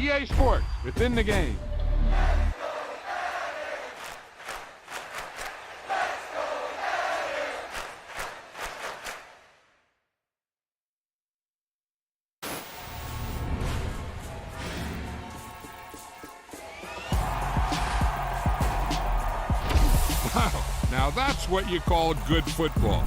EA Sports, within the game. Wow, now that's what you call good football.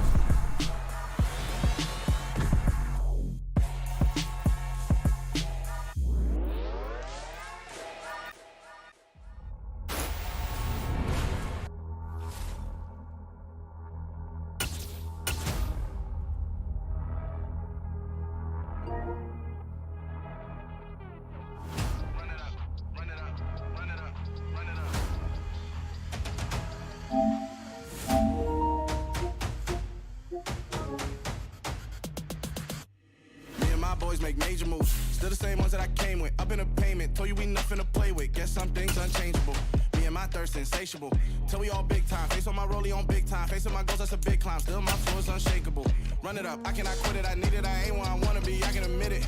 Boys make major moves, still the same ones that I came with. Up in a payment, told you we nothing to play with. Guess some things unchangeable. Me and my thirst insatiable. Till we all big time. Face on my rollie on big time. Facing my goals, that's a big climb. Still my flow is unshakable. Run it up, I cannot quit it. I need it, I ain't where I wanna be. I can admit it.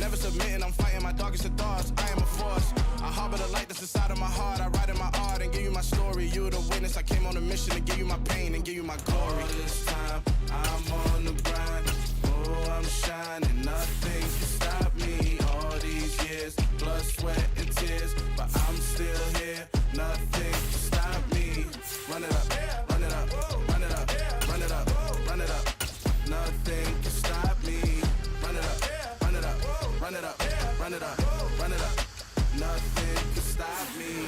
Never submitting, I'm fighting my darkest of thoughts. I am a force. I harbor the light that's inside of my heart. I write in my art and give you my story. You the witness. I came on a mission to give you my pain and give you my glory. All this time, I'm on the grind. Oh, I'm shining. Nothing can stop me. All these years, blood, sweat, and tears, but I'm still here. Nothing can stop me. Run it up, run it up, run it up, run it up, run it up. Nothing can stop me. Run it up, run it up, run it up, run it up, run it up. Nothing can stop me.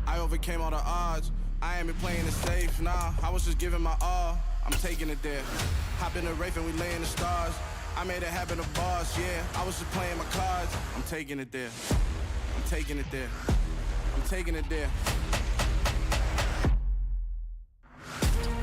I overcame all the odds. I ain't been playing it safe, nah. I was just giving my all. I'm taking it there. Hop in the Wraith and we lay in the stars. I made it happen to boss, yeah. I was just playing my cards. I'm taking it there. I'm taking it there. I'm taking it there.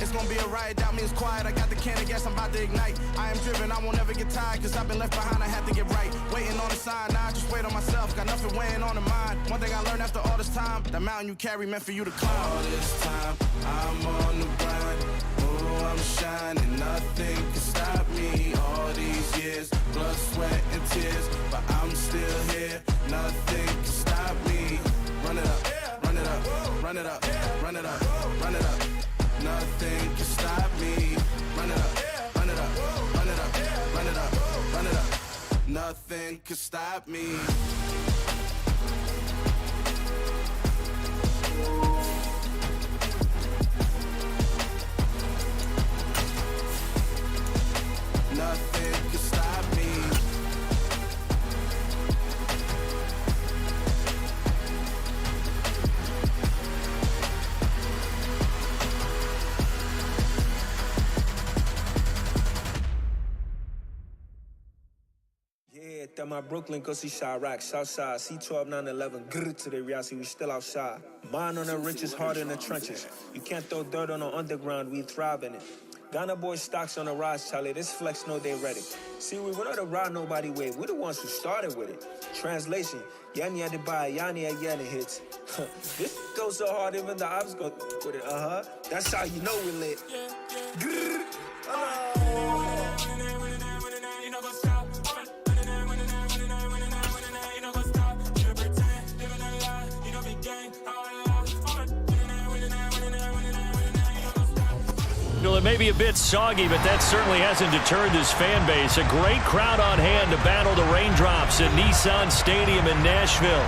It's gonna be a riot, doubt me it's quiet. I got the can of gas, I'm about to ignite. I am driven, I won't ever get tired, cause I've been left behind, I had to get right. Waiting on the sign, now I just wait on myself. Got nothing weighing on the mind. One thing I learned after all this time, the mountain you carry meant for you to climb. All this time, I'm on the grind. Oh, I'm shining, nothing can stop me. All these years, blood, sweat, and tears, but I'm still here. Nothing can stop me. Run it up, run it up, run it up, run it up, run it up. Nothing can stop me. Run it up, run it up, run it up, run it up, run it up. Nothing can stop me. Nothing can stop me. Yeah, that my Brooklyn, go see Chirac, Southside, C12, 911, grr to the reality, we still outside. Mine on the riches, hard in the trenches. You can't throw dirt on the underground, we thrive in it. Ghana boys stocks on the rise, Charlie, this flex know they ready. See, we not a ride nobody wave, we the ones who started with it. Translation, Yanni had to buy, Yanni had Yanni hits. This goes so hard, even the ops go with it, That's how you know we lit. Grr, Well, it may be a bit soggy, but that certainly hasn't deterred this fan base. A great crowd on hand to battle the raindrops at Nissan Stadium in Nashville.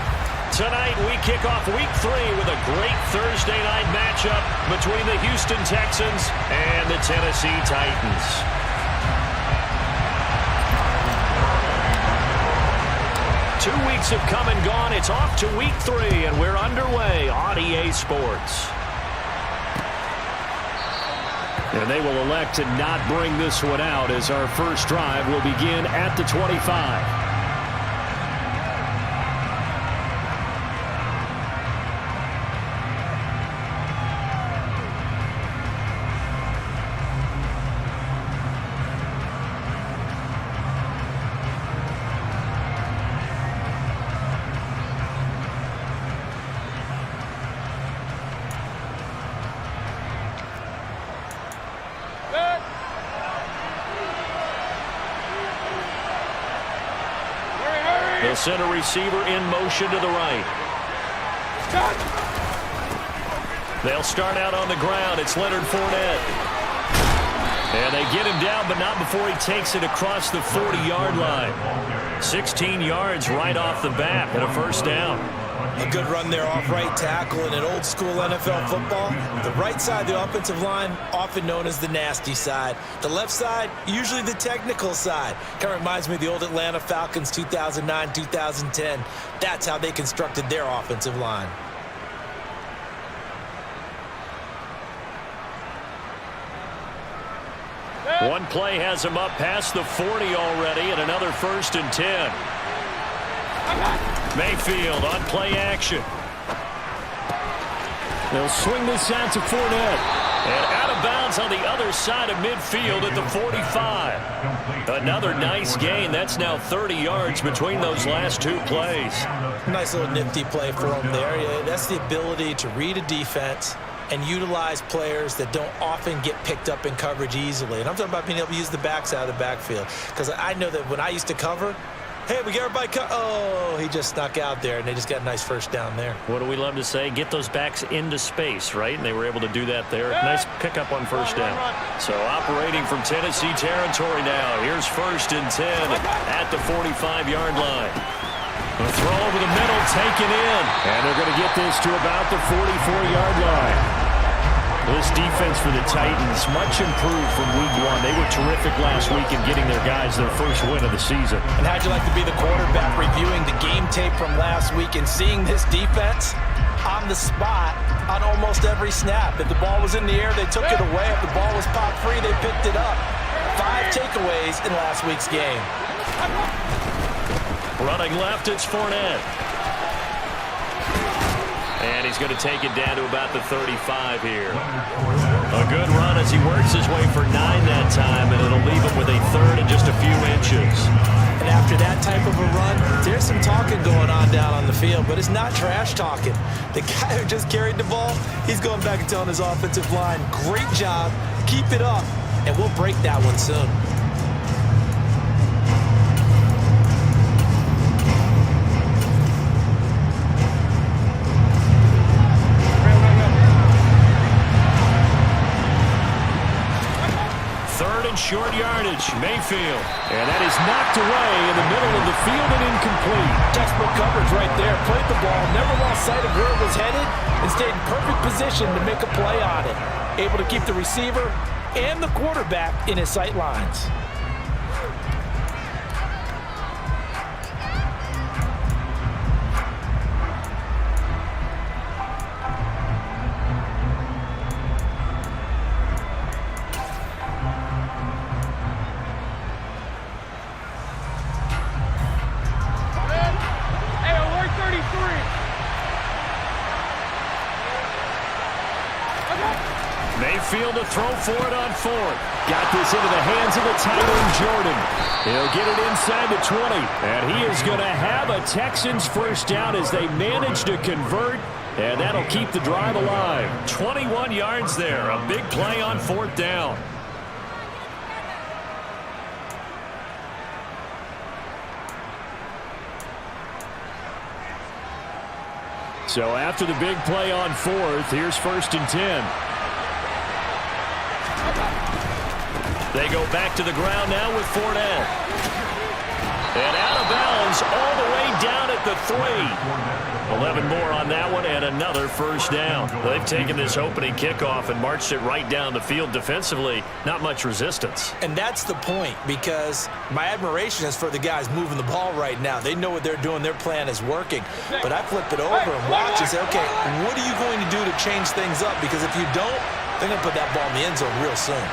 Tonight, we kick off Week 3 with a great Thursday night matchup between the Houston Texans and the Tennessee Titans. Two weeks have come and gone. It's off to Week 3, and we're underway on EA Sports. And they will elect to not bring this one out as our first drive will begin at the 25. They'll send a receiver in motion to the right. They'll start out on the ground. It's Leonard Fournette. And they get him down, but not before he takes it across the 40-yard line. 16 yards right off the bat and a first down. A good run there off right tackle in an old-school NFL football. The right side of the offensive line, often known as the nasty side. The left side, usually the technical side. Kind of reminds me of the old Atlanta Falcons 2009-2010. That's how they constructed their offensive line. One play has him up past the 40 already, and another 1st and 10. Mayfield on play action. They'll swing this out to Fournette. And out of bounds on the other side of midfield at the 45. Another nice gain. That's now 30 yards between those last two plays. Nice little nifty play for him there. Yeah, that's the ability to read a defense and utilize players that don't often get picked up in coverage easily. And I'm talking about being able to use the backs out of the backfield. Because I know that when I used to cover, hey, we get everybody oh, he just snuck out there, and they just got a nice first down there. What do we love to say? Get those backs into space, right? And they were able to do that there. Nice pickup on first down. So operating from Tennessee territory now. Here's 1st and 10 at the 45-yard line. The throw over the middle, taken in. And they're going to get this to about the 44-yard line. This defense for the Titans, much improved from week 1. They were terrific last week in getting their guys their first win of the season. And how'd you like to be the quarterback reviewing the game tape from last week and seeing this defense on the spot on almost every snap? If the ball was in the air, they took it away. If the ball was pop free, they picked it up. 5 takeaways in last week's game. Running left, it's Fournette. And he's going to take it down to about the 35 here. A good run as he works his way for 9 that time, and it'll leave him with a 3rd and just a few inches. And after that type of a run, there's some talking going on down on the field, but it's not trash talking. The guy who just carried the ball, he's going back and telling his offensive line, great job, keep it up, and we'll break that one soon. Short yardage, Mayfield. And that is knocked away in the middle of the field and incomplete. Textbook coverage right there. Played the ball, never lost sight of where it was headed, and stayed in perfect position to make a play on it. Able to keep the receiver and the quarterback in his sight lines. Mayfield to throw for it on 4th. Got this into the hands of the tight end, Jordan. He'll get it inside the 20. And he is going to have a Texans first down as they manage to convert. And that'll keep the drive alive. 21 yards there. A big play on 4th down. So after the big play on 4th, here's 1st and 10. They go back to the ground now with Fournette. And out of bounds all the way down at the 3. 11 more on that one and another first down. They've taken this opening kickoff and marched it right down the field defensively. Not much resistance. And that's the point, because my admiration is for the guys moving the ball right now. They know what they're doing. Their plan is working. But I flip it over and watch and say, okay, what are you going to do to change things up? Because if you don't, they're going to put that ball in the end zone real soon.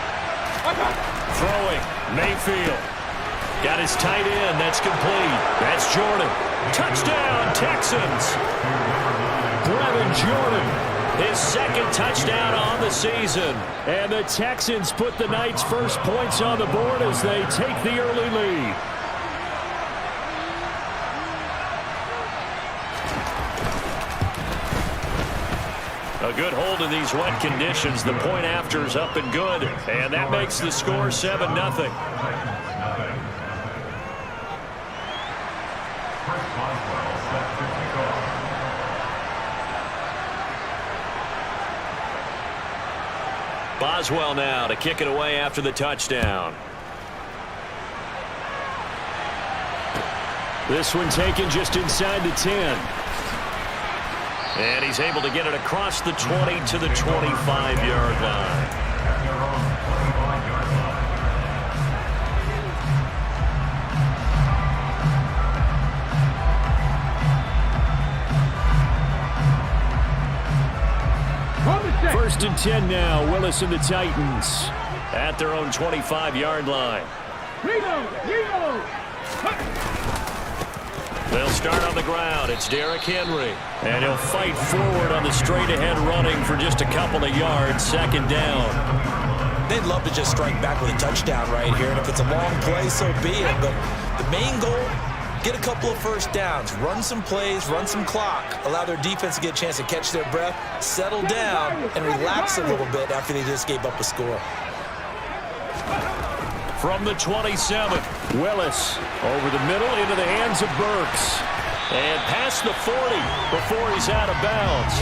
Throwing, Mayfield. Got his tight end. That's complete. That's Jordan. Touchdown, Texans. Brevin Jordan, his 2nd touchdown on the season. And the Texans put the night's first points on the board as they take the early lead. A good hold in these wet conditions. The point after is up and good. And that makes the score 7-0. Boswell now to kick it away after the touchdown. This one taken just inside the 10. And he's able to get it across the 20 to the 25-yard line. First and 10 now. Willis and the Titans at their own 25-yard line. They'll start on the ground. It's Derrick Henry. And he'll fight forward on the straight-ahead running for just a couple of yards. Second down. They'd love to just strike back with a touchdown right here. And if it's a long play, so be it. But the main goal, get a couple of first downs. Run some plays, run some clock. Allow their defense to get a chance to catch their breath, settle down, and relax a little bit after they just gave up a score. From the 27, Willis over the middle into the hands of Burks. And past the 40 before he's out of bounds.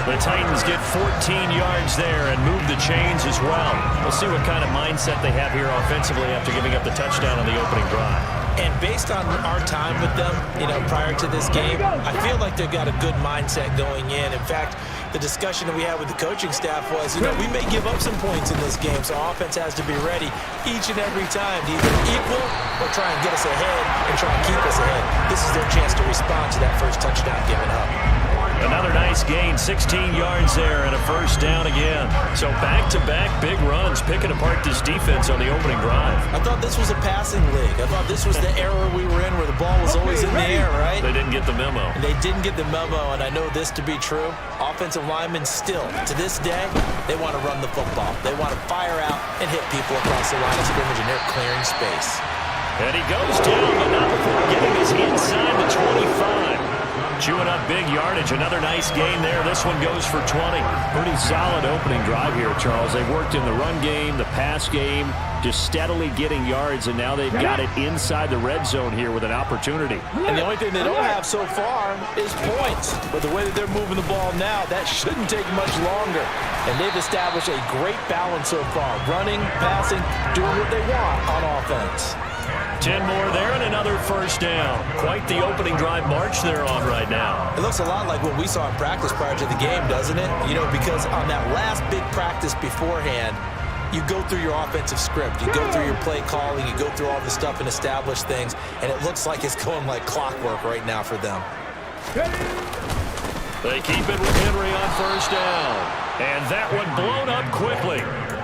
The Titans get 14 yards there and move the chains as well. We'll see what kind of mindset they have here offensively after giving up the touchdown on the opening drive. And based on our time with them, prior to this game, I feel like they've got a good mindset going in. In fact, the discussion that we had with the coaching staff was, we may give up some points in this game, so offense has to be ready each and every time to either equal or try and get us ahead and try and keep us ahead. This is their chance to respond to that first touchdown given up. Another nice gain, 16 yards there and a first down again. So back-to-back big runs, picking apart this defense on the opening drive. I thought this was a passing league. I thought this was the era we were in where the ball was always in the air, right? They didn't get the memo. And they didn't get the memo, and I know this to be true. Offensive linemen still, to this day, they want to run the football. They want to fire out and hit people across the line of scrimmage, and they're clearing space. And he goes down, but not before getting his inside the 25. Chewing up big yardage. Another nice gain there. This one goes for 20. Pretty solid opening drive here, Charles. They've worked in the run game, the pass game, just steadily getting yards, and now they've got it inside the red zone here with an opportunity. And the only thing they don't have so far is points. But the way that they're moving the ball now, that shouldn't take much longer. And they've established a great balance so far. Running, passing, doing what they want on offense. 10 more there and another first down. Quite the opening drive march they're on right now. It looks a lot like what we saw in practice prior to the game, doesn't it? Because on that last big practice beforehand, you go through your offensive script. You go through your play calling. You go through all the stuff and establish things. And it looks like it's going like clockwork right now for them. They keep it with Henry on first down. And that one blown up quickly,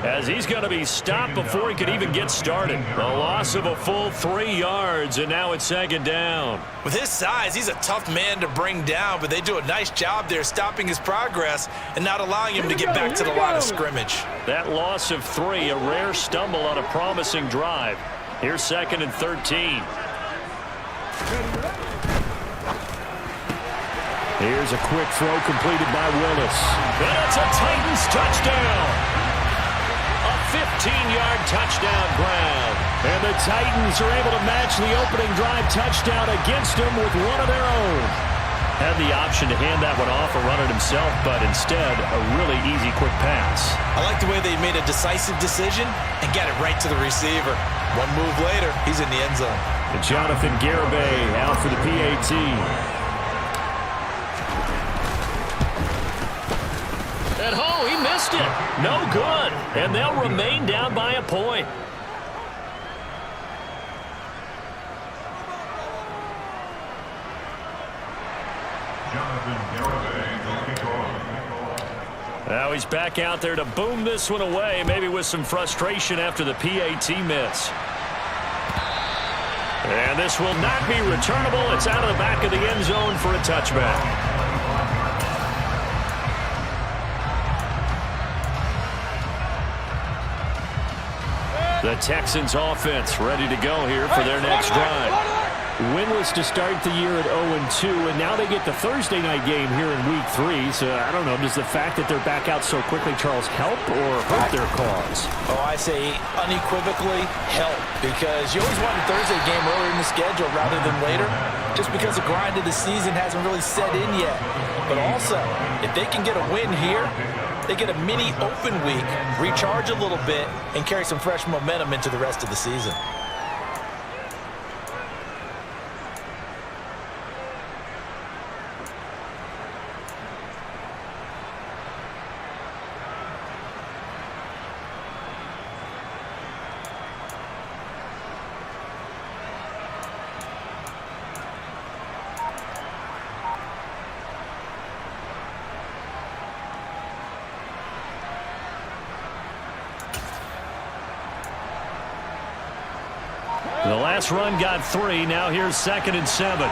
as he's going to be stopped before he could even get started. A loss of a full 3 yards, and now it's second down. With his size, he's a tough man to bring down, but they do a nice job there stopping his progress and not allowing him to get back to the line of scrimmage. That loss of 3, a rare stumble on a promising drive. Here's second and 13. Here's a quick throw completed by Willis. And it's a Titans touchdown. A 15-yard touchdown grab. And the Titans are able to match the opening drive touchdown against them with one of their own. Had the option to hand that one off or run it himself, but instead, a really easy, quick pass. I like the way they made a decisive decision and got it right to the receiver. One move later, he's in the end zone. And Jonathan Garibay out for the PAT. At home, he missed it. No good. And they'll remain down by a point. Now he's back out there to boom this one away, maybe with some frustration after the PAT miss. And this will not be returnable. It's out of the back of the end zone for a touchback. The Texans offense ready to go here for their next drive. Winless to start the year at 0-2, and now they get the Thursday night game here in Week 3. So, I don't know, does the fact that they're back out so quickly, Charles, help or hurt their cause? Oh, I say unequivocally help, because you always want a Thursday game earlier in the schedule rather than later, just because the grind of the season hasn't really set in yet. But also, if they can get a win here, they get a mini open week, recharge a little bit, and carry some fresh momentum into the rest of the season. The last run got 3. Now here's 2nd and 7.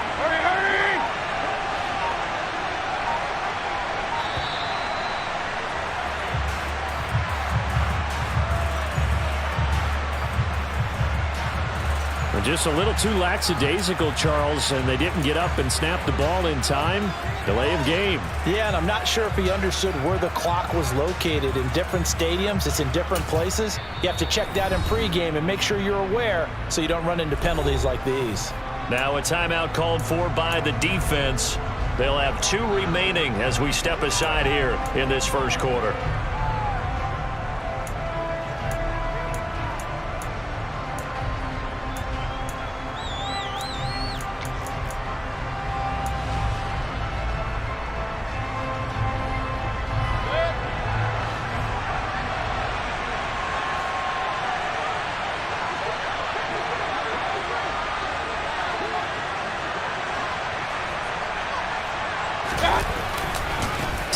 Just a little too lackadaisical, Charles, and they didn't get up and snap the ball in time. Delay of game. Yeah, and I'm not sure if he understood where the clock was located. In different stadiums, it's in different places. You have to check that in pregame and make sure you're aware so you don't run into penalties like these. Now a timeout called for by the defense. They'll have 2 remaining as we step aside here in this first quarter.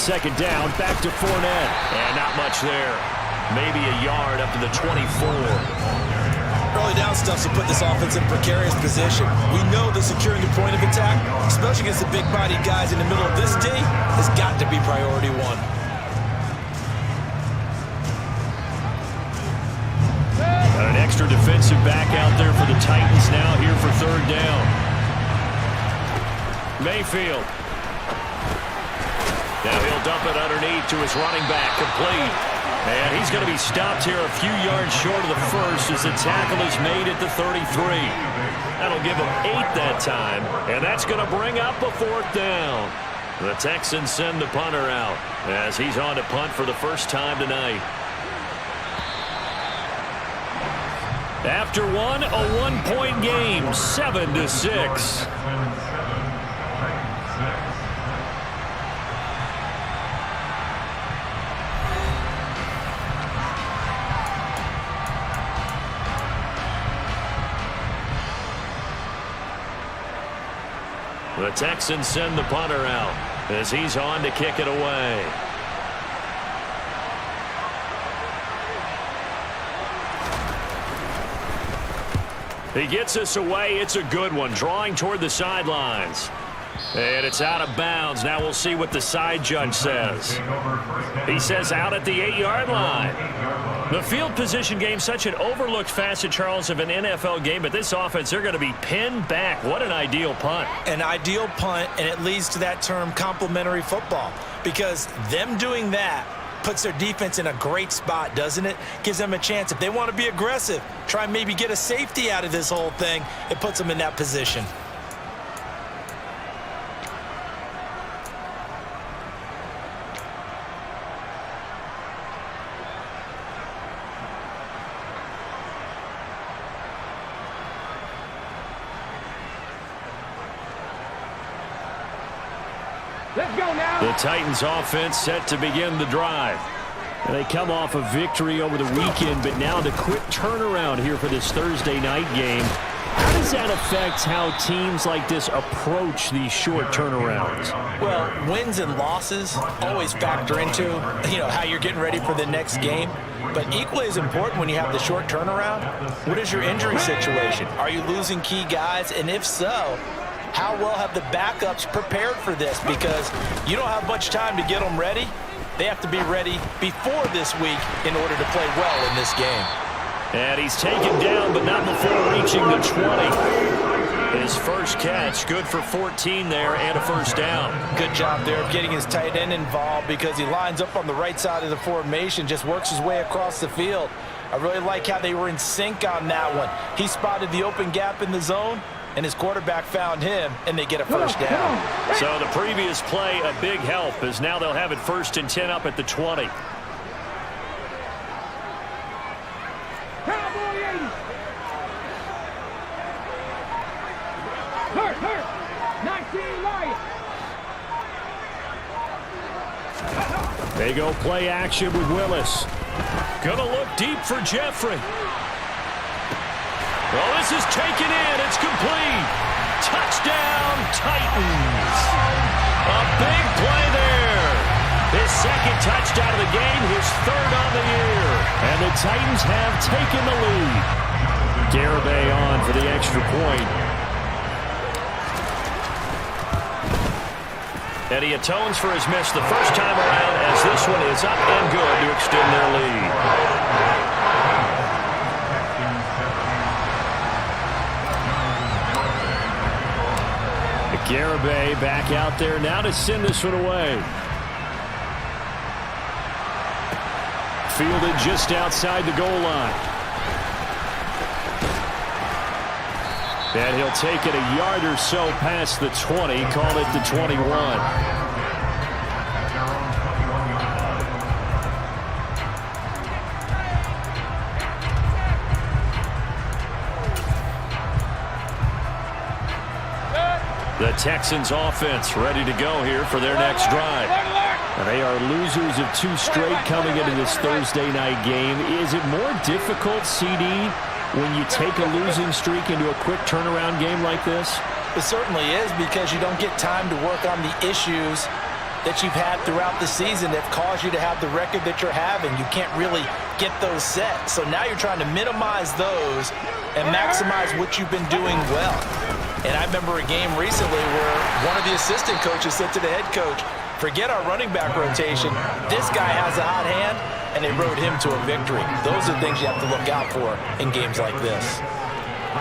Second down, back to Fournette. And not much there. Maybe a yard up to the 24. Early down stuff to put this offense in a precarious position. We know that securing the point of attack, especially against the big-bodied guys in the middle of this D, has got to be priority 1. Got an extra defensive back out there for the Titans now here for 3rd down. Mayfield. Now he'll dump it underneath to his running back, complete. And he's going to be stopped here a few yards short of the first as the tackle is made at the 33. That'll give him 8 that time, and that's going to bring up a 4th down. The Texans send the punter out as he's on to punt for the first time tonight. After one, a 1-point game, 7-6. The Texans send the punter out as he's on to kick it away. He gets us away. It's a good one, drawing toward the sidelines. And it's out of bounds. Now we'll see what the side judge says. He says out at the 8-yard line. The field position game, such an overlooked facet, Charles, of an NFL game, but this offense, they're going to be pinned back. What an ideal punt. An ideal punt, and it leads to that term complementary football, because them doing that puts their defense in a great spot, doesn't it? Gives them a chance. If they want to be aggressive, try and maybe get a safety out of this whole thing, it puts them in that position. The Titans offense set to begin the drive. And they come off a victory over the weekend, but now the quick turnaround here for this Thursday night game. How does that affect how teams like this approach these short turnarounds? Well, wins and losses always factor into, how you're getting ready for the next game. But equally as important when you have the short turnaround, what is your injury situation? Are you losing key guys? And if so, how well have the backups prepared for this? Because you don't have much time to get them ready. They have to be ready before this week in order to play well in this game. And he's taken down, but not before reaching the 20. His first catch, good for 14 there and a first down. Good job there of getting his tight end involved, because he lines up on the right side of the formation, just works his way across the field. I really like how they were in sync on that one. He spotted the open gap in the zone, and his quarterback found him, and they get a first down. So the previous play, a big help, as now they'll have it 1st and 10 up at the 20. They go play action with Willis. Gonna look deep for Jeffrey. Well, this is taken in. It's complete. Touchdown, Titans. A big play there. His second touchdown of the game, his third on the year. And the Titans have taken the lead. Garibay on for the extra point. And he atones for his miss the first time around as this one is up and good to extend their lead. Garibay back out there now to send this one away. Fielded just outside the goal line. And he'll take it a yard or so past the 20, call it the 21. The Texans offense ready to go here for their next drive. And they are losers of 2 straight coming into this Thursday night game. Is it more difficult, CD, when you take a losing streak into a quick turnaround game like this? It certainly is, because you don't get time to work on the issues that you've had throughout the season that caused you to have the record that you're having. You can't really get those set. So now you're trying to minimize those and maximize what you've been doing well. And I remember a game recently where one of the assistant coaches said to the head coach, forget our running back rotation. This guy has a hot hand, and they rode him to a victory. Those are things you have to look out for in games like this.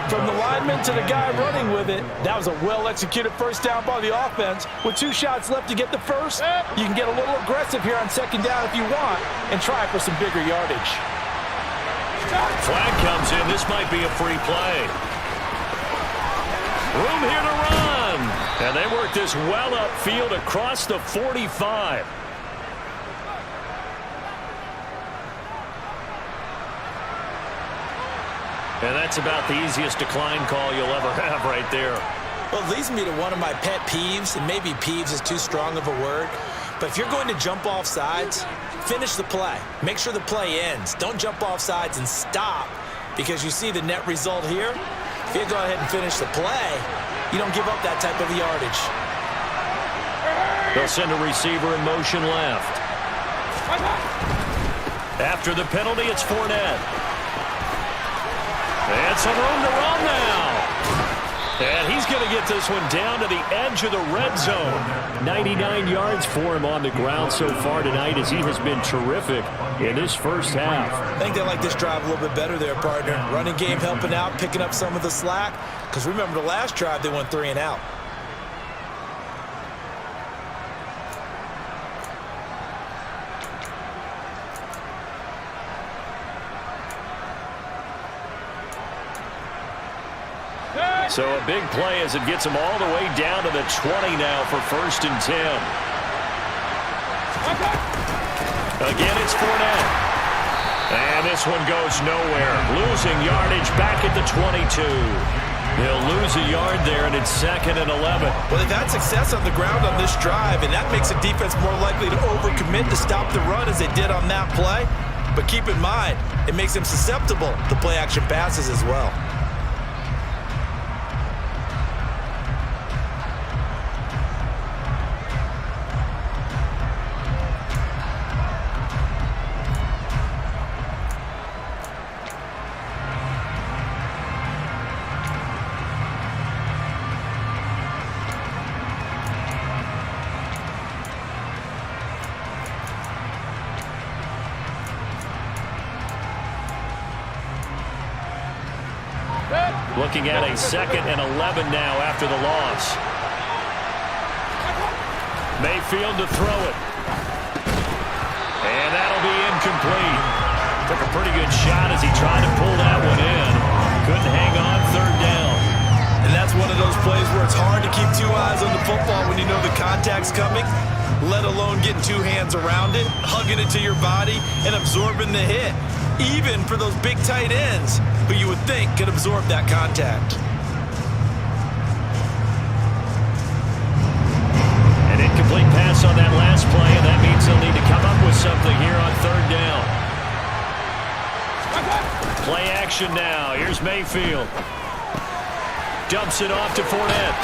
From the lineman to the guy running with it, that was a well-executed first down by the offense. With 2 shots left to get the first, you can get a little aggressive here on second down if you want and try for some bigger yardage. Flag comes in. This might be a free play. Room here to run. And they work this well upfield across the 45. And that's about the easiest decline call you'll ever have right there. Well, it leads me to one of my pet peeves, and maybe peeves is too strong of a word, but if you're going to jump off sides, finish the play. Make sure the play ends. Don't jump off sides and stop, because you see the net result here. If you go ahead and finish the play, you don't give up that type of yardage. They'll send a receiver in motion left. After the penalty, it's Fournette. And some room to run now. And he's going to get this one down to the edge of the red zone. 99 yards for him on the ground so far tonight, as he has been terrific in this first half. I think they like this drive a little bit better there, partner. Running game helping out, picking up some of the slack. Because remember the last drive, they went 3 and out. So a big play as it gets him all the way down to the 20 now for 1st and 10. Again, it's Fournette. And this one goes nowhere. Losing yardage back at the 22. They'll lose a yard there, and it's 2nd and 11. Well, they've had success on the ground on this drive, and that makes the defense more likely to overcommit to stop the run as they did on that play. But keep in mind, it makes them susceptible to play-action passes as well. Looking at a 2nd and 11 now after the loss. Mayfield to throw it. And that'll be incomplete. Took a pretty good shot as he tried to pull that one in. Couldn't hang on, 3rd down. And that's one of those plays where it's hard to keep 2 eyes on the football when you know the contact's coming, let alone getting 2 hands around it, hugging it to your body, and absorbing the hit. Even for those big tight ends who you would think could absorb that contact. An incomplete pass on that last pass play, and that means they'll need to come up with something here on third down. Play action now. Here's Mayfield. Dumps it off to Fournette.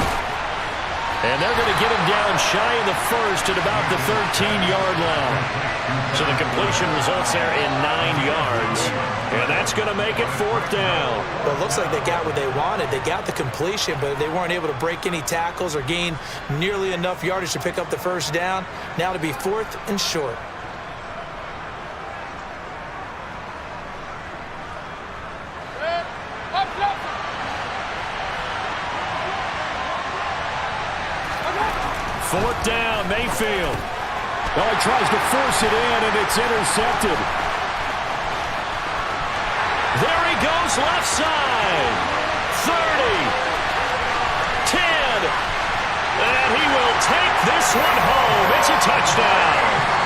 And they're going to get him down shy of the first at about the 13-yard line. So the completion results there in 9 yards. And that's going to make it fourth down. Well, it looks like they got what they wanted. They got the completion, but they weren't able to break any tackles or gain nearly enough yardage to pick up the first down. Now to be fourth and short. Fourth down, Mayfield. Well, he tries to force it in, and it's intercepted. There he goes, left side. 30. 10. And he will take this one home. It's a touchdown.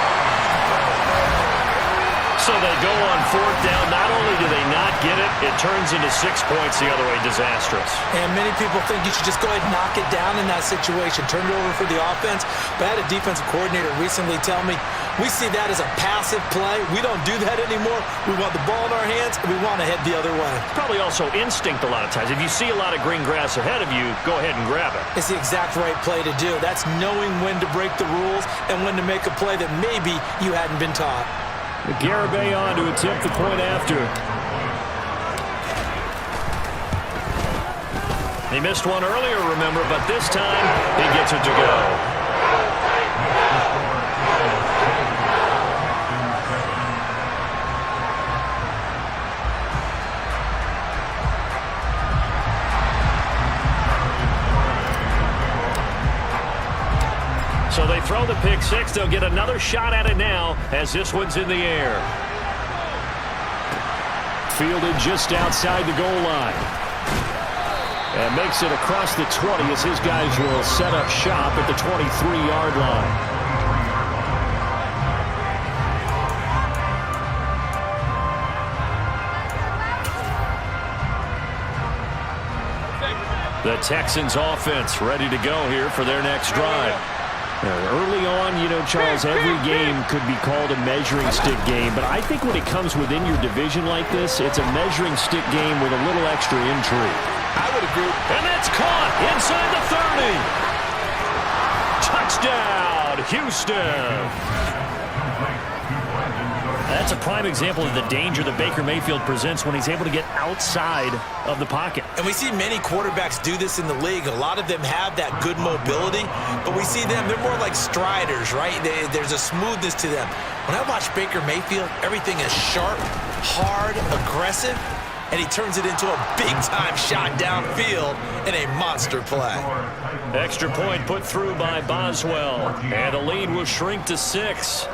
So they go on fourth down. Not only do they not get it, it turns into 6 points the other way. Disastrous. And many people think you should just go ahead and knock it down in that situation. Turn it over for the offense. But I had a defensive coordinator recently tell me, we see that as a passive play. We don't do that anymore. We want the ball in our hands, and we want to head the other way. Probably also instinct a lot of times. If you see a lot of green grass ahead of you, go ahead and grab it. It's the exact right play to do. That's knowing when to break the rules and when to make a play that maybe you hadn't been taught. Garibay on to attempt the point after. He missed one earlier, remember, but this time he gets it to go. So they throw the pick six. They'll get another shot at it now as this one's in the air. Fielded just outside the goal line. And makes it across the 20 as his guys will set up shop at the 23-yard line. The Texans offense ready to go here for their next drive. Early on, you know, Charles, every game could be called a measuring stick game, but I think when it comes within your division like this, it's a measuring stick game with a little extra intrigue. I would agree. And that's caught inside the 30. Touchdown, Houston. That's a prime example of the danger that Baker Mayfield presents when he's able to get outside of the pocket. And we see many quarterbacks do this in the league. A lot of them have that good mobility, but we see them, they're more like striders, right? There's a smoothness to them. When I watch Baker Mayfield, everything is sharp, hard, aggressive, and he turns it into a big-time shot downfield in a monster play. Extra point put through by Boswell, and the lead will shrink to 6.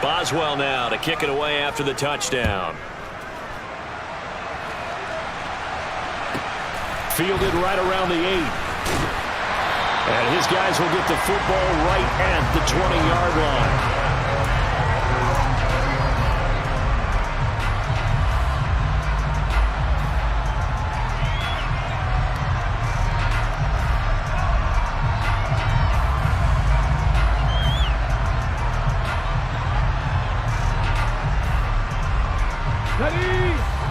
Boswell now to kick it away after the touchdown. Fielded right around the 8. And his guys will get the football right at the 20-yard line.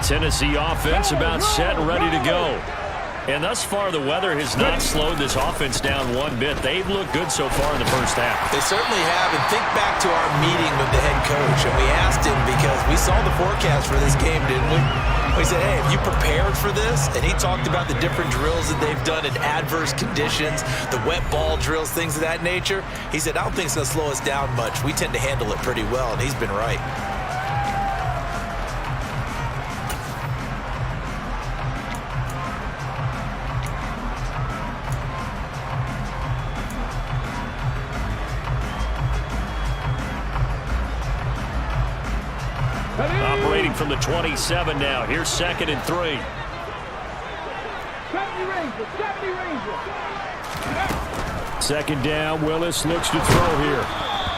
Tennessee offense about set and ready to go. And thus far, the weather has not slowed this offense down one bit. They've looked good so far in the first half. They certainly have. And think back to our meeting with the head coach. And we asked him because we saw the forecast for this game, didn't we? We said, hey, have you prepared for this? And he talked about the different drills that they've done in adverse conditions, the wet ball drills, things of that nature. He said, I don't think it's going to slow us down much. We tend to handle it pretty well, and he's been right. Operating from the 27 now. Here's 2nd and 3. Second down. Willis looks to throw here.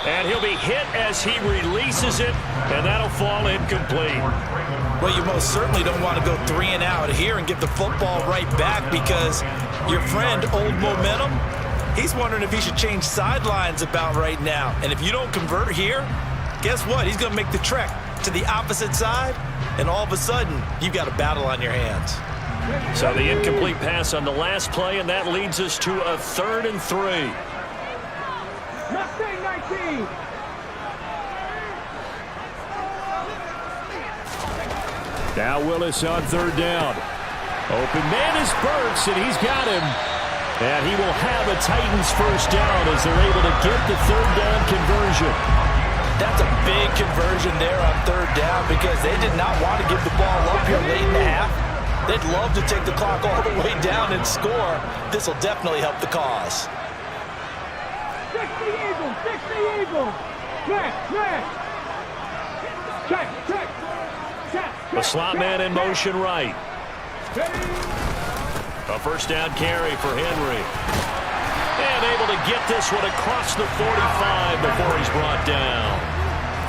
And he'll be hit as he releases it, and that'll fall incomplete. Well, you most certainly don't want to go 3 and out here and give the football right back, because your friend, Old Momentum, he's wondering if he should change sidelines about right now. And if you don't convert here, guess what? He's going to make the trek to the opposite side, and all of a sudden, you've got a battle on your hands. So the incomplete pass on the last play, and that leads us to a 3rd and 3. Now Willis on 3rd down. Open man is Burks, and he's got him. And he will have a Titans first down as they're able to get the 3rd down conversion. That's a big conversion there on 3rd down, because they did not want to give the ball up here late in the half. They'd love to take the clock all the way down and score. This will definitely help the cause. 60 Eagles, 60 Eagles. Check. The slot man in motion right. A first down carry for Henry. And able to get this one across the 45 before he's brought down.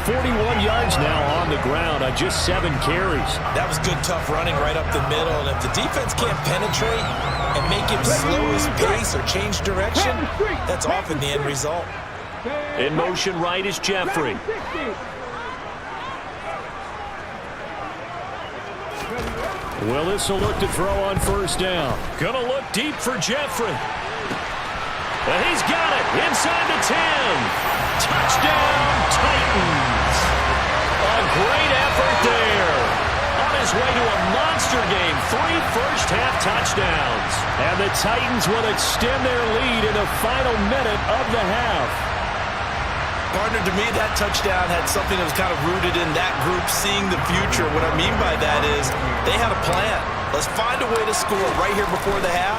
41 yards now on the ground on just 7 carries. That was good, tough running right up the middle. And if the defense can't penetrate and make him slow his pace or change direction, that's often the end result. In motion right is Jeffrey. Willis will look to throw on first down. Gonna look deep for Jeffrey. And he's got it inside the 10. Touchdown, Titans. A great effort there. On his way to a monster game. 3 first-half touchdowns. And the Titans will extend their lead in the final minute of the half. Partner, to me, that touchdown had something that was kind of rooted in that group seeing the future. What I mean by that is they had a plan. Let's find a way to score right here before the half,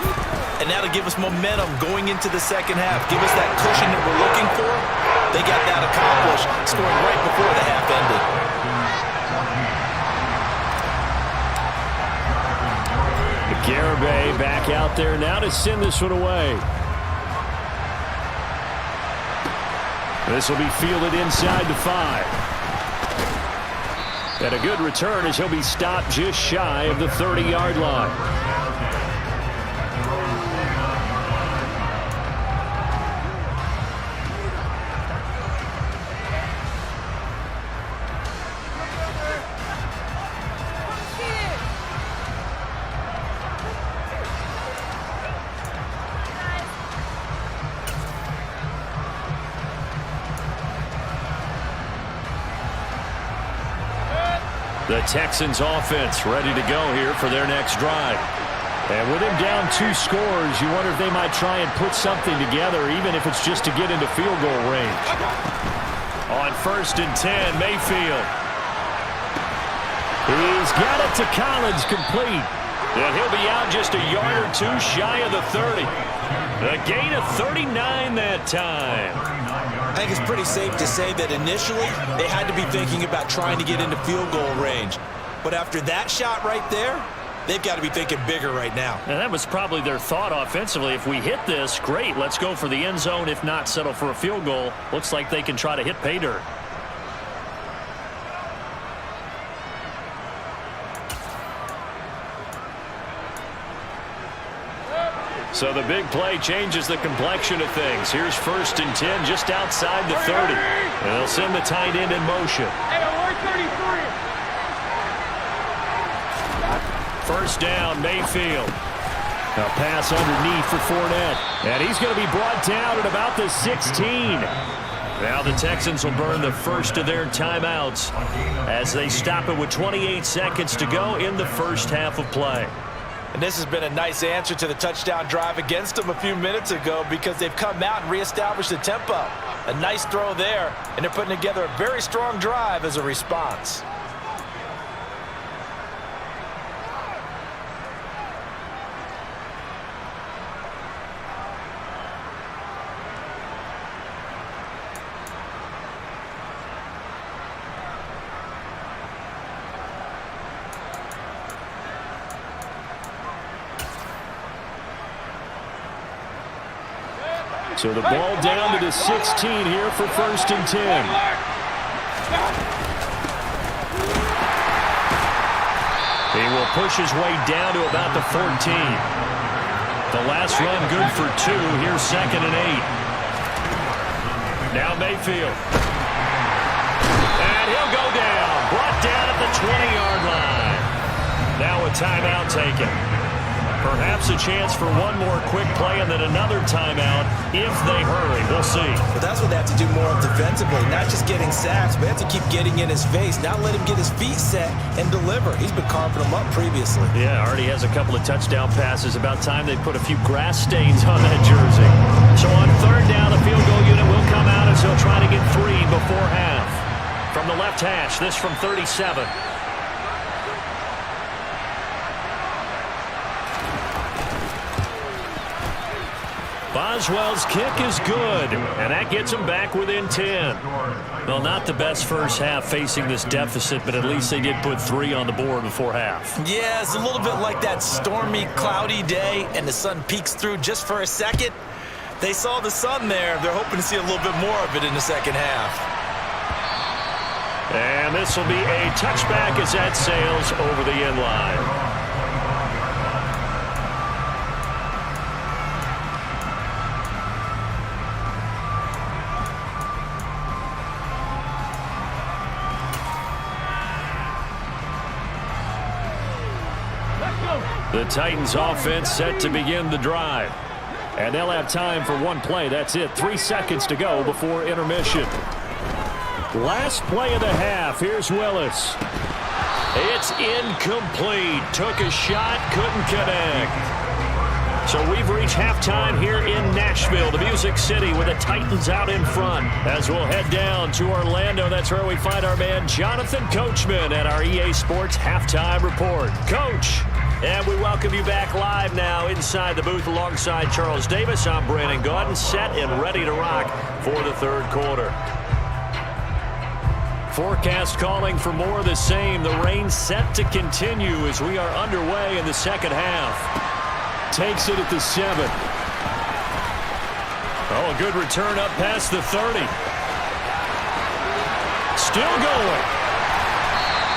and that'll give us momentum going into the second half. Give us that cushion that we're looking for. They got that accomplished, scoring right before the half ended. Garibay back out there now to send this one away. This will be fielded inside the 5. And a good return as he'll be stopped just shy of the 30-yard line. The Texans offense ready to go here for their next drive. And with him down 2 scores, you wonder if they might try and put something together, even if it's just to get into field goal range. On 1st and 10, Mayfield. He's got it to Collins, complete. And he'll be out just a yard or 2 shy of the 30. A gain of 39 that time. I think it's pretty safe to say that initially they had to be thinking about trying to get into field goal range. But after that shot right there, they've got to be thinking bigger right now. And that was probably their thought offensively. If we hit this, great, let's go for the end zone. If not, settle for a field goal. Looks like they can try to hit pay dirt. So the big play changes the complexion of things. Here's 1st and 10 just outside the 30. And they'll send the tight end in motion. First down, Mayfield. A pass underneath for Fournette. And he's going to be brought down at about the 16. Now the Texans will burn the first of their timeouts as they stop it with 28 seconds to go in the first half of play. And this has been a nice answer to the touchdown drive against them a few minutes ago, because they've come out and reestablished the tempo. A nice throw there, and they're putting together a very strong drive as a response. So the ball down to the 16 here for 1st and 10. He will push his way down to about the 14. The last run good for 2. Here's 2nd and 8. Now Mayfield. And he'll go down. Brought down at the 20-yard line. Now a timeout taken. Perhaps a chance for one more quick play and then another timeout if they hurry. We'll see. But that's what they have to do more of defensively. Not just getting sacks, but they have to keep getting in his face. Not let him get his feet set and deliver. He's been carving them up previously. Yeah, already has a couple of touchdown passes. About time they put a few grass stains on that jersey. So on 3rd down, the field goal unit will come out as he'll try to get 3 before half. From the left hash, this from 37. Boswell's kick is good, and that gets him back within 10. Well, not the best first half facing this deficit, but at least they did put 3 on the board before half. Yeah, it's a little bit like that stormy, cloudy day, and the sun peeks through just for a second. They saw the sun there. They're hoping to see a little bit more of it in the second half. And this will be a touchback as that sails over the end line. The Titans offense set to begin the drive. And they'll have time for one play. That's it. 3 seconds to go before intermission. Last play of the half. Here's Willis. It's incomplete. Took a shot, couldn't connect. So we've reached halftime here in Nashville, the Music City, with the Titans out in front. As we'll head down to Orlando, that's where we find our man Jonathan Coachman at our EA Sports Halftime Report. Coach. And we welcome you back live now inside the booth alongside Charles Davis. I'm Brandon Gaudin, set and ready to rock for the 3rd quarter. Forecast calling for more of the same. The rain set to continue as we are underway in the 2nd half. Takes it at the 7. Oh, a good return up past the 30. Still going.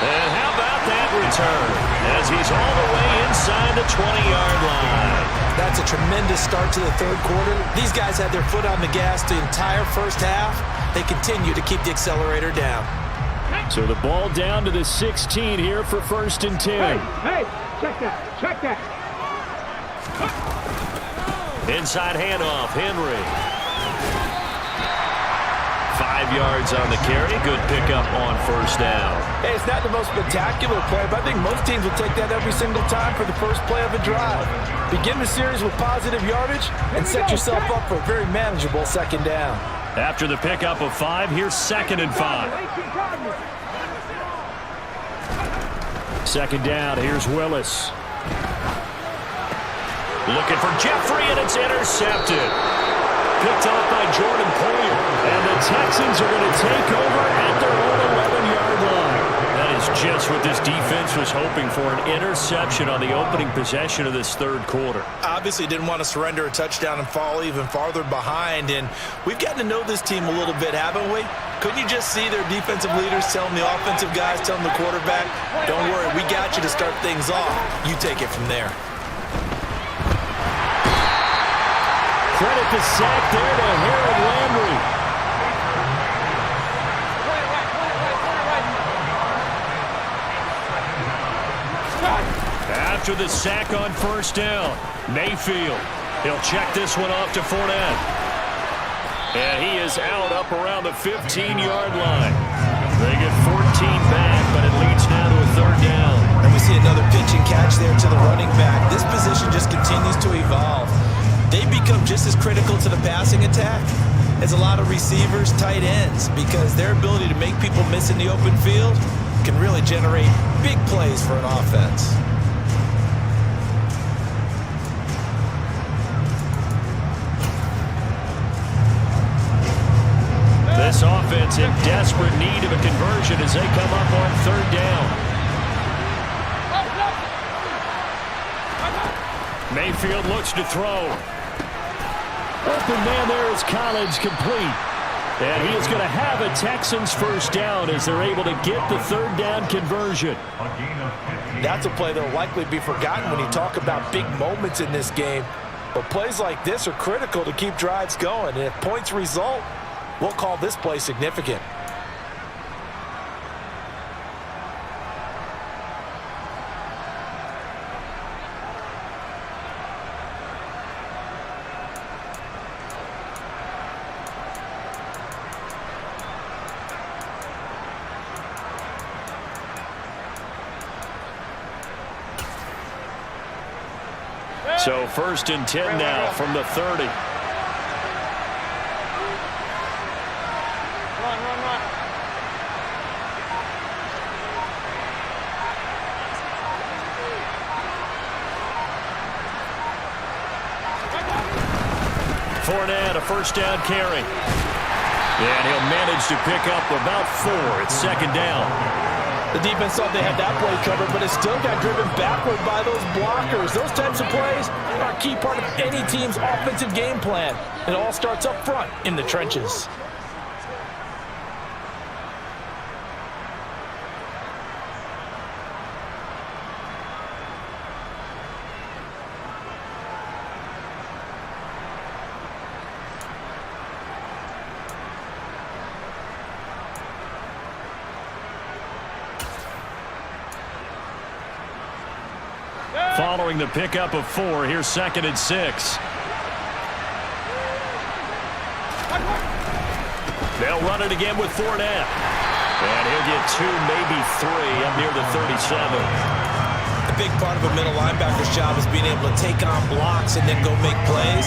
And how about that return as he's all the way inside the 20-yard line. That's a tremendous start to the 3rd quarter. These guys had their foot on the gas the entire first half. They continue to keep the accelerator down. So the ball down to the 16 here for 1st and 10. Hey, check that, check that. Inside handoff, Henry. 5 yards on the carry. Good pickup on 1st down. Hey, it's not the most spectacular play, but I think most teams will take that every single time for the first play of a drive. Begin the series with positive yardage and set yourself up for a very manageable 2nd down. After the pickup of 5, here's 2nd and 5. 2nd down, here's Willis. Looking for Jeffrey, and it's intercepted. Picked off by Jordan Poyer. And the Texans are going to take over at their own 11-yard line. That is just what this defense was hoping for, an interception on the opening possession of this 3rd quarter. Obviously didn't want to surrender a touchdown and fall even farther behind. And we've gotten to know this team a little bit, haven't we? Couldn't you just see their defensive leaders telling the offensive guys, telling the quarterback, don't worry, we got you to start things off. You take it from there. Credit the sack there to Harold Landry. After the sack on 1st down, Mayfield. He'll check this one off to Fournette. And he is out up around the 15-yard line. They get 14 back, but it leads now to a 3rd down. And we see another pitch and catch there to the running back. This position just continues to evolve. They become just as critical to the passing attack as a lot of receivers, tight ends, because their ability to make people miss in the open field can really generate big plays for an offense. This offense in desperate need of a conversion as they come up on 3rd down. Mayfield looks to throw. Open man there is Collins, complete. And he is going to have a Texans first down as they're able to get the third down conversion. That's a play that will likely be forgotten when you talk about big moments in this game. But plays like this are critical to keep drives going. And if points result, we'll call this play significant. So 1st and 10 now from the 30. Fournette, a first down carry. And he'll manage to pick up about 4. It's 2nd down. The defense thought they had that play covered, but it still got driven backward by those blockers. Those types of plays are a key part of any team's offensive game plan. It all starts up front in the trenches. Following the pickup of 4, here's 2nd and 6. They'll run it again with Fournette. And he'll get 2, maybe 3 up near the 37. A big part of a middle linebacker's job is being able to take on blocks and then go make plays.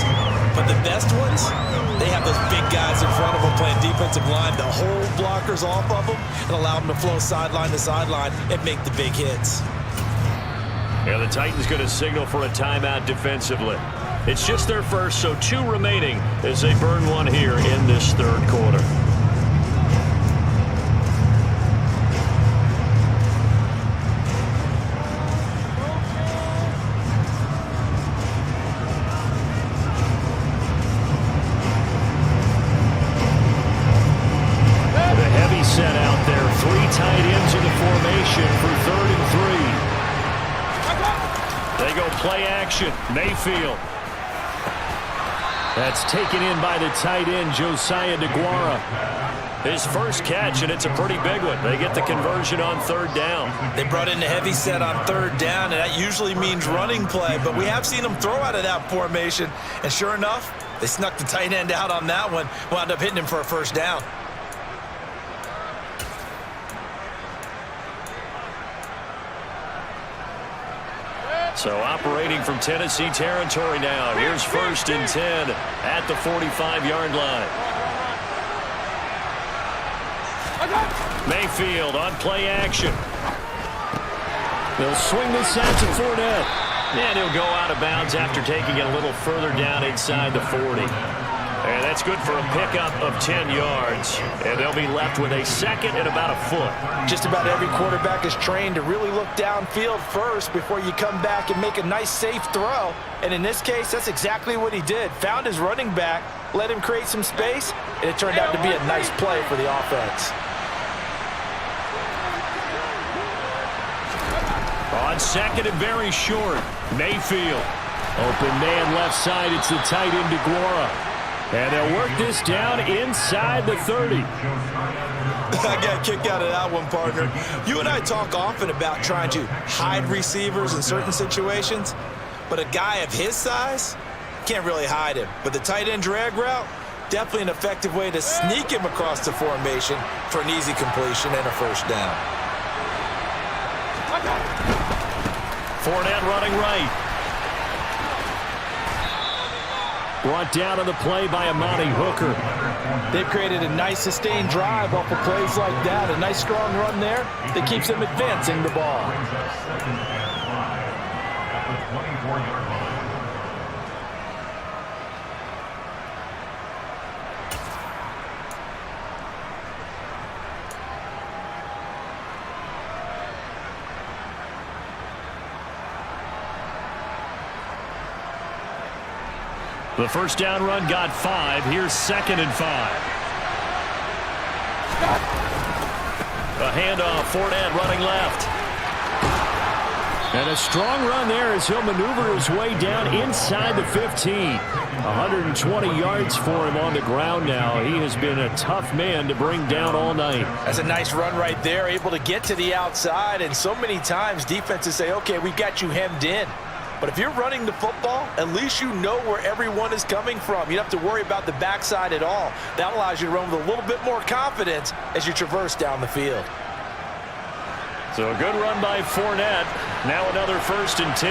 But the best ones, they have those big guys in front of them playing defensive line to hold blockers off of them and allow them to flow sideline to sideline and make the big hits. Yeah, the Titans going to signal for a timeout defensively. It's just their first, so 2 remaining as they burn 1 here in this 3rd quarter. The heavy set out there. 3 tight ends in the formation for 3rd and 3. They go play action. Mayfield. That's taken in by the tight end, Josiah DeGuara. His first catch, and it's a pretty big one. They get the conversion on 3rd down. They brought in the heavy set on 3rd down, and that usually means running play. But we have seen them throw out of that formation. And sure enough, they snuck the tight end out on that one. Wound up hitting him for a first down. So operating from Tennessee territory now. Here's 1st and 10 at the 45-yard line. Mayfield on play action. They'll swing this out to Fournette. And he'll go out of bounds after taking it a little further down inside the 40. And that's good for a pickup of 10 yards. And they'll be left with a 2nd and about a foot. Just about every quarterback is trained to really look downfield first before you come back and make a nice, safe throw. And in this case, that's exactly what he did. Found his running back, let him create some space, and it turned out to be a nice play for the offense. On 2nd and very short, Mayfield. Open man left side, it's the tight end DeGuara. And they'll work this down inside the 30. I got a kick out of that one, partner. You and I talk often about trying to hide receivers in certain situations, but a guy of his size can't really hide him. But the tight end drag route, definitely an effective way to sneak him across the formation for an easy completion and a first down. Fournette running right. Brought down on the play by Amani Hooker. They've created a nice sustained drive off of plays like that. A nice strong run there that keeps them advancing the ball. The first down run got 5. Here's 2nd and 5. A handoff, Fournette running left. And a strong run there as he'll maneuver his way down inside the 15. 120 yards for him on the ground now. He has been a tough man to bring down all night. That's a nice run right there, able to get to the outside. And so many times defenses say, okay, we've got you hemmed in. But if you're running the football, at least you know where everyone is coming from. You don't have to worry about the backside at all. That allows you to run with a little bit more confidence as you traverse down the field. So a good run by Fournette. Now another 1st and 10.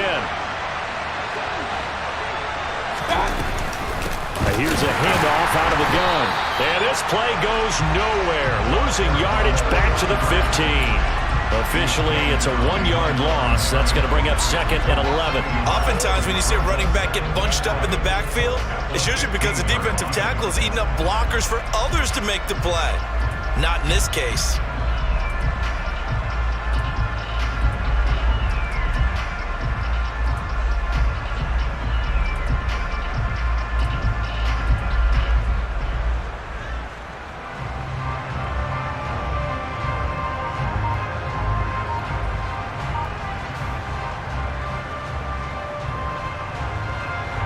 Here's a handoff out of the gun. And this play goes nowhere. Losing yardage back to the 15. Officially, it's a 1-yard loss. That's going to bring up 2nd and 11. Oftentimes when you see a running back get bunched up in the backfield, it's usually because the defensive tackle is eating up blockers for others to make the play. Not in this case.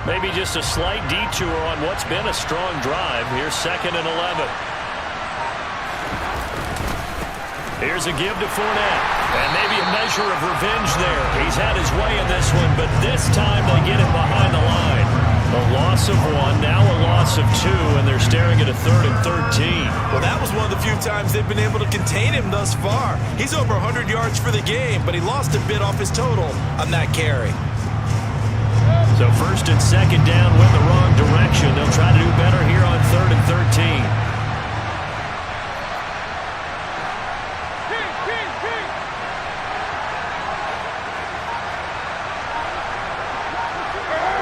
Maybe just a slight detour on what's been a strong drive. Here's 2nd and 11. Here's a give to Fournette. And maybe a measure of revenge there. He's had his way in this one, but this time they get him behind the line. A loss of 1, now a loss of 2, and they're staring at a 3rd and 13. Well, that was one of the few times they've been able to contain him thus far. He's over 100 yards for the game, but he lost a bit off his total on that carry. So 1st and 2nd down went the wrong direction. They'll try to do better here on 3rd and 13.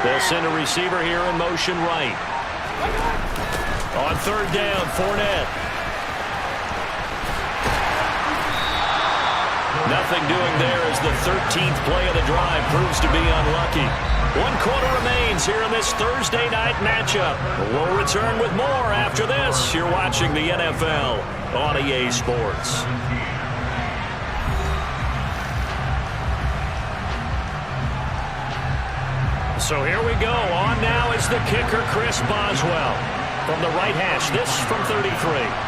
They'll send a receiver here in motion right. On 3rd down, Fournette. Nothing doing there as the 13th play of the drive proves to be unlucky. 1 quarter remains here in this Thursday night matchup. We'll return with more after this. You're watching the NFL on EA Sports. So here we go. On now is the kicker, Chris Boswell. From the right hash, this from 33.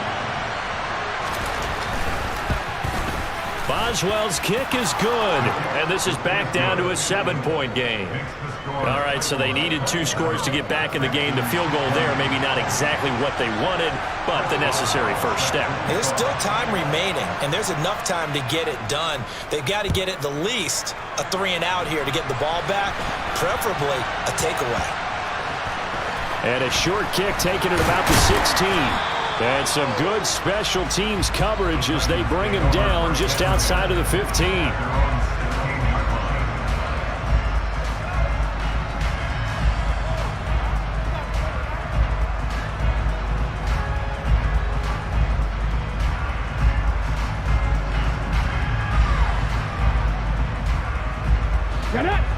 Boswell's kick is good, and this is back down to a 7-point game. All right, so they needed 2 scores to get back in the game. The field goal there, maybe not exactly what they wanted, but the necessary first step. There's still time remaining, and there's enough time to get it done. They've got to get at the least a 3-and-out here to get the ball back, preferably a takeaway. And a short kick taken at about the 16. And some good special teams coverage as they bring him down just outside of the 15.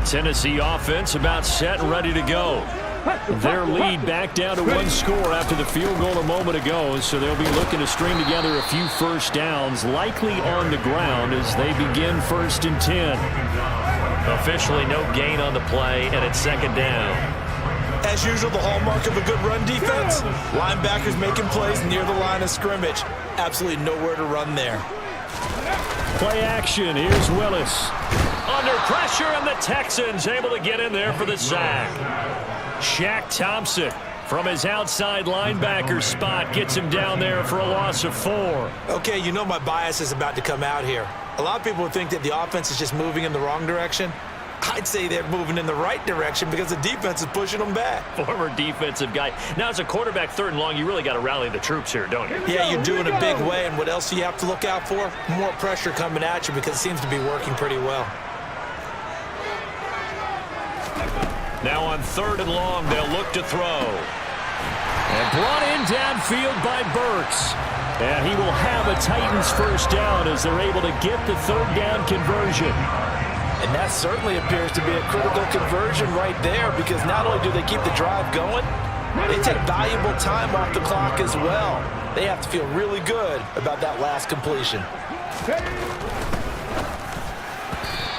Tennessee offense about set and ready to go. Their lead back down to 1 score after the field goal a moment ago, so they'll be looking to string together a few first downs, likely on the ground as they begin 1st and 10. Officially no gain on the play, and it's 2nd down. As usual, the hallmark of a good run defense, linebackers making plays near the line of scrimmage. Absolutely nowhere to run there. Play action. Here's Willis. Under pressure, and the Texans able to get in there for the sack. Shaq Thompson from his outside linebacker spot gets him down there for a loss of 4. Okay, you know my bias is about to come out here. A lot of people would think that the offense is just moving in the wrong direction. I'd say they're moving in the right direction because the defense is pushing them back. Former defensive guy. Now, as a quarterback 3rd and long, you really got to rally the troops here, don't you? Yeah, you do in a big way, and what else do you have to look out for? More pressure coming at you because it seems to be working pretty well. Now on 3rd and long, they'll look to throw. And brought in downfield by Burks. And he will have a Titans first down as they're able to get the 3rd down conversion. And that certainly appears to be a critical conversion right there, because not only do they keep the drive going, they take valuable time off the clock as well. They have to feel really good about that last completion.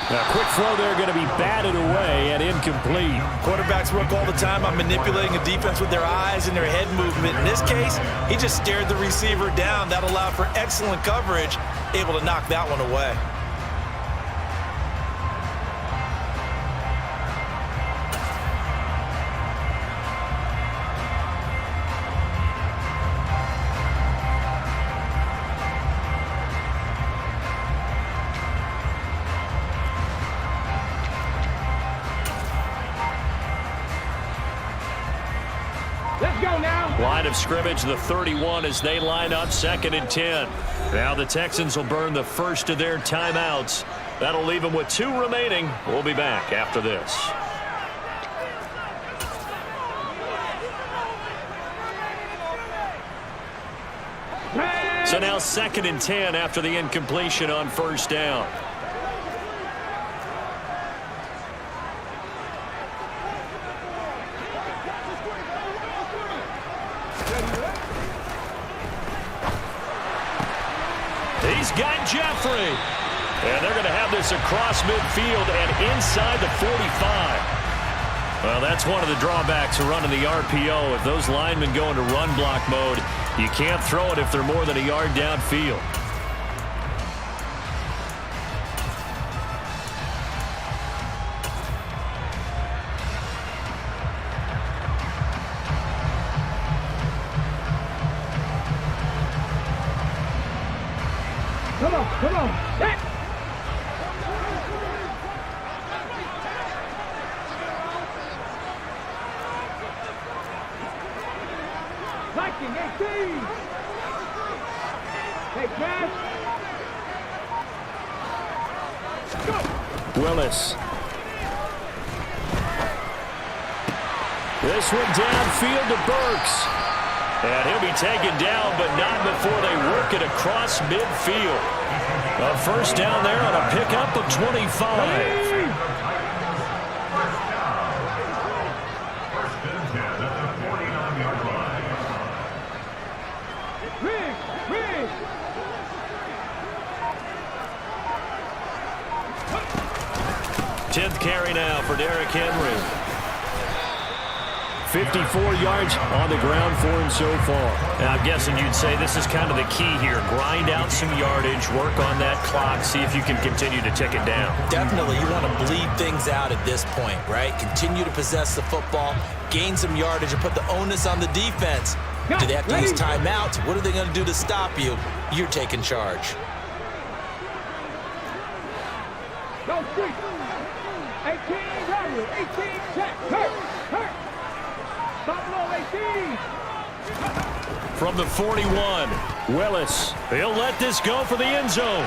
A quick throw there going to be batted away and incomplete. Quarterbacks work all the time on manipulating a defense with their eyes and their head movement. In this case, he just stared the receiver down. That allowed for excellent coverage, able to knock that one away. Let's go now. Line of scrimmage, the 31 as they line up 2nd and 10. Now the Texans will burn the first of their timeouts. That'll leave them with 2 remaining. We'll be back after this. So now 2nd and 10 after the incompletion on 1st down. He's got Jeffrey. And they're going to have this across midfield and inside the 45. Well, that's one of the drawbacks of running the RPO. If those linemen go into run block mode, you can't throw it if they're more than a yard downfield. Come on, come on. Set. Viking 18. Hey, pass. Go. Willis. This one downfield to Burks. And he'll be taken down, but not before they work it across midfield. A first down there on a pickup of 25. Rig. 10th carry now for Derrick Henry. 54 yards on the ground for him so far. And I'm guessing you'd say this is kind of the key here. Grind out some yardage, work on that clock, see if you can continue to tick it down. Definitely, you want to bleed things out at this point, right? Continue to possess the football, gain some yardage, and put the onus on the defense. Do they have to use timeouts? What are they going to do to stop you? You're taking charge. Go, 18, Robert. 18, check. Hurt. Buffalo 18. From the 41, Willis. He'll let this go for the end zone.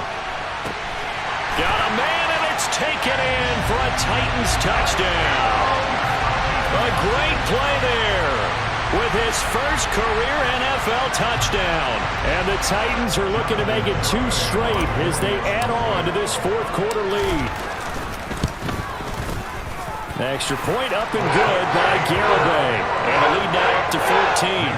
Got a man, and it's taken in for a Titans touchdown. A great play there with his first career NFL touchdown. And the Titans are looking to make it 2 straight as they add on to this 4th quarter lead. Extra point up and good by Garibay. And the lead now up to 14.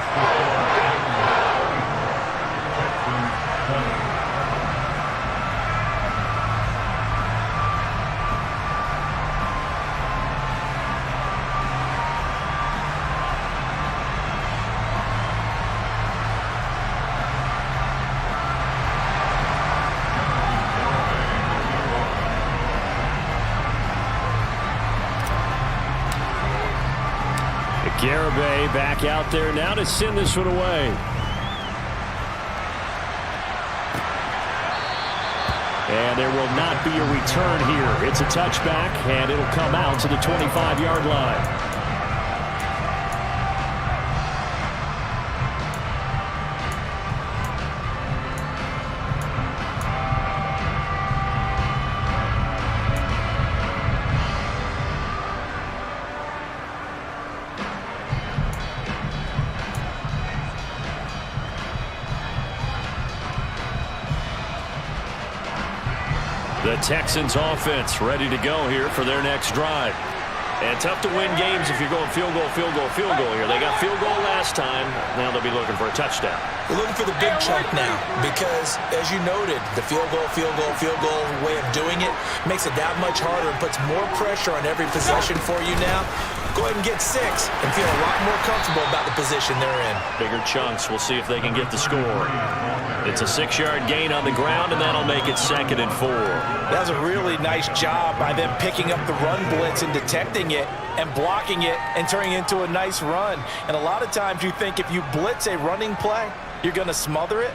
Garibay back out there now to send this one away. And there will not be a return here. It's a touchback, and it'll come out to the 25-yard line. The The Texans offense ready to go here for their next drive. And tough to win games if you're going field goal, field goal, field goal here. They got field goal last time. Now they'll be looking for a touchdown. We're looking for the big chunk now because, as you noted, the field goal way of doing it makes it that much harder and puts more pressure on every possession for you now. Go ahead and get 6 and feel a lot more comfortable about the position they're in. Bigger chunks. We'll see if they can get the score. It's a 6-yard gain on the ground, and that'll make it 2nd and 4. That was a really nice job by them picking up the run blitz and detecting it and blocking it and turning it into a nice run. And a lot of times you think if you blitz a running play, you're going to smother it.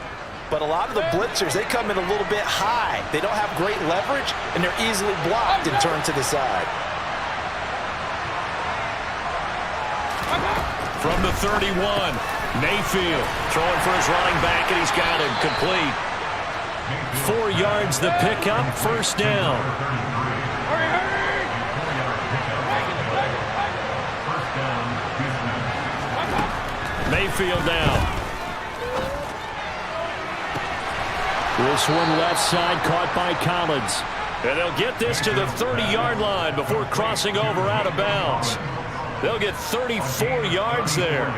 But a lot of the blitzers, they come in a little bit high. They don't have great leverage, and they're easily blocked and turned to the side. From the 31, Mayfield throwing for his running back, and he's got him complete. 4 yards the pickup, first down. Mayfield down. This one left side caught by Collins. And they'll get this to the 30-yard line before crossing over out of bounds. They'll get 34 yards there.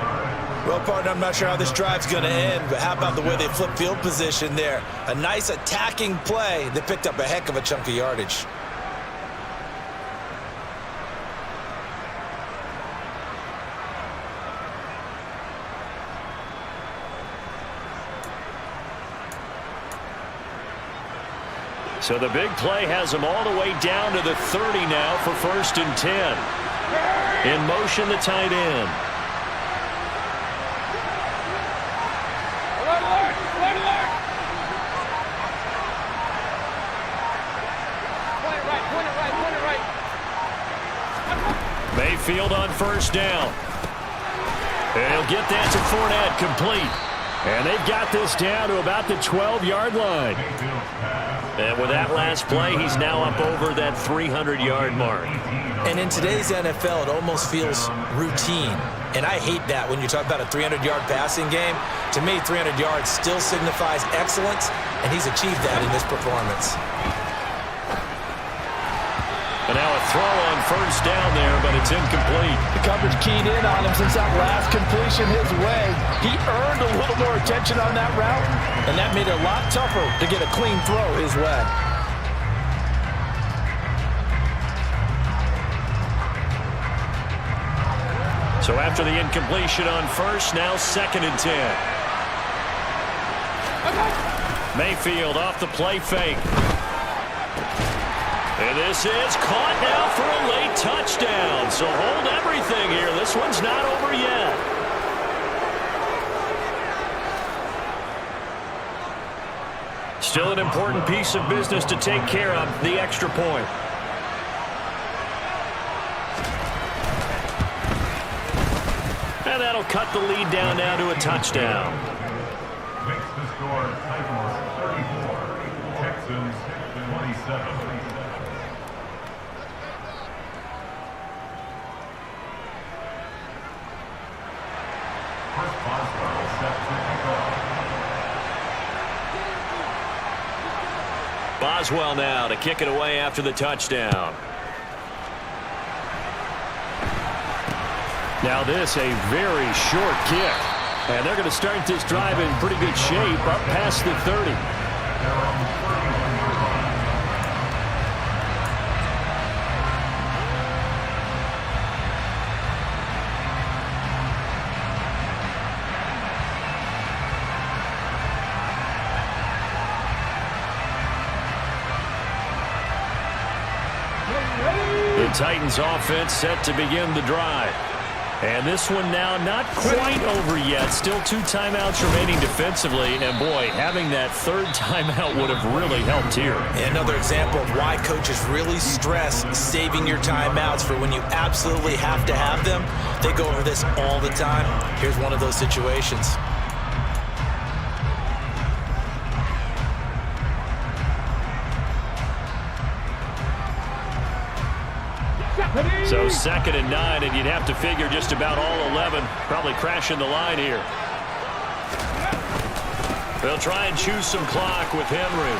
Well, partner, I'm not sure how this drive's going to end, but how about the way they flip field position there? A nice attacking play that picked up a heck of a chunk of yardage. So the big play has them all the way down to the 30 now for 1st and 10. In motion, the tight end. Mayfield on first down. And he'll get that to Fournette, complete. And they've got this down to about the 12-yard line. And with that last play, he's now up over that 300-yard mark. And in today's NFL, it almost feels routine. And I hate that when you talk about a 300-yard passing game. To me, 300 yards still signifies excellence, and he's achieved that in this performance. And now a throw on first down there, but it's incomplete. The coverage keyed in on him since that last completion his way. He earned a little more attention on that route, and that made it a lot tougher to get a clean throw his way. So after the incompletion on first, now 2nd and 10. Mayfield off the play fake. And this is caught now for a late touchdown. So hold everything here. This one's not over yet. Still an important piece of business to take care of, the extra point. And that'll cut the lead down now to a touchdown. Makes the score Titans 34, Texans 27. Boswell now to kick it away after the touchdown. Now this a very short kick. And they're going to start this drive in pretty good shape up past the 30. The Titans offense set to begin the drive. And this one now not quite over yet. Still 2 timeouts remaining defensively. And boy, having that 3rd timeout would have really helped here. Another example of why coaches really stress saving your timeouts for when you absolutely have to have them. They go over this all the time. Here's one of those situations. So 2nd and 9, and you'd have to figure just about all 11 probably crashing the line here. They'll try and choose some clock with Henry.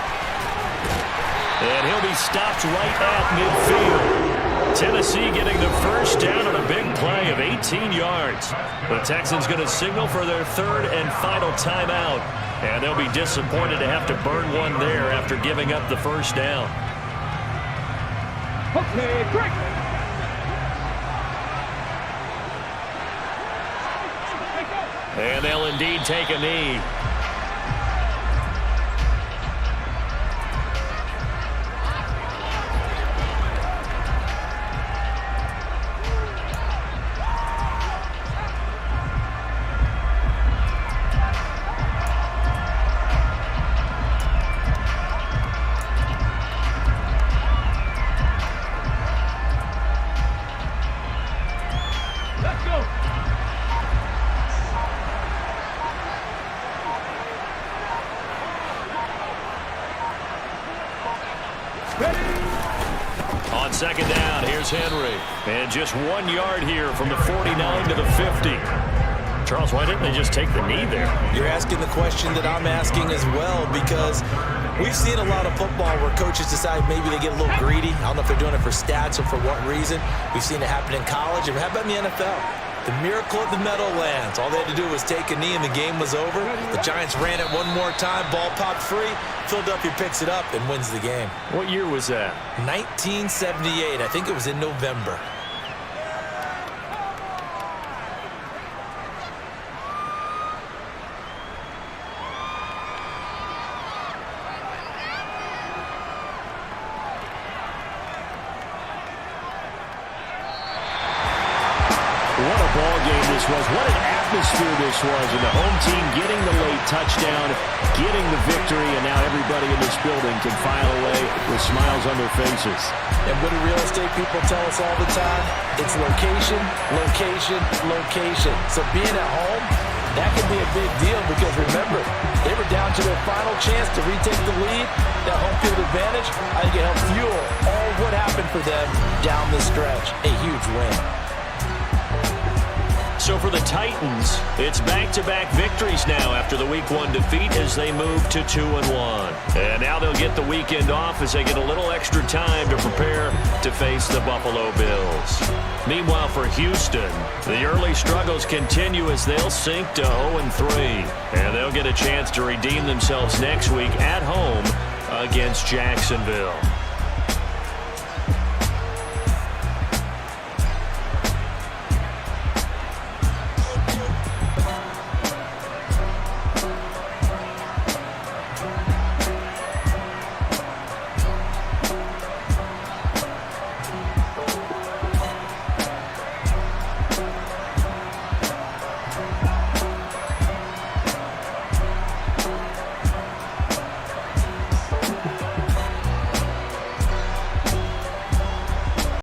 And he'll be stopped right at midfield. Tennessee getting the first down on a big play of 18 yards. The Texans going to signal for their third and final timeout. And they'll be disappointed to have to burn one there after giving up the first down. Okay, break. And they'll indeed take a knee. On second down, here's Henry. And just 1 yard here from the 49 to the 50. Charles, why didn't they just take the knee there? You're asking the question that I'm asking as well, because we've seen a lot of football where coaches decide maybe they get a little greedy. I don't know if they're doing it for stats or for what reason. We've seen it happen in college. And how about in the NFL? The miracle of the Meadowlands. All they had to do was take a knee and the game was over. The Giants ran it one more time. Ball popped free. Philadelphia picks it up and wins the game. What year was that? 1978. I think it was in November. What a ball game this was. What an atmosphere this was. And the home team getting the late touchdown, getting the victory, and now everybody in this building can file away with smiles on their faces. And what do real estate people tell us all the time? It's location, location, location. So being at home, that can be a big deal because remember, they were down to their final chance to retake the lead. That home field advantage, I think it helped fuel all what happened for them down the stretch. A huge win. So for the Titans, it's back-to-back victories now after the Week 1 defeat as they move to 2-1. And now they'll get the weekend off as they get a little extra time to prepare to face the Buffalo Bills. Meanwhile, for Houston, the early struggles continue as they'll sink to 0-3. And they'll get a chance to redeem themselves next week at home against Jacksonville.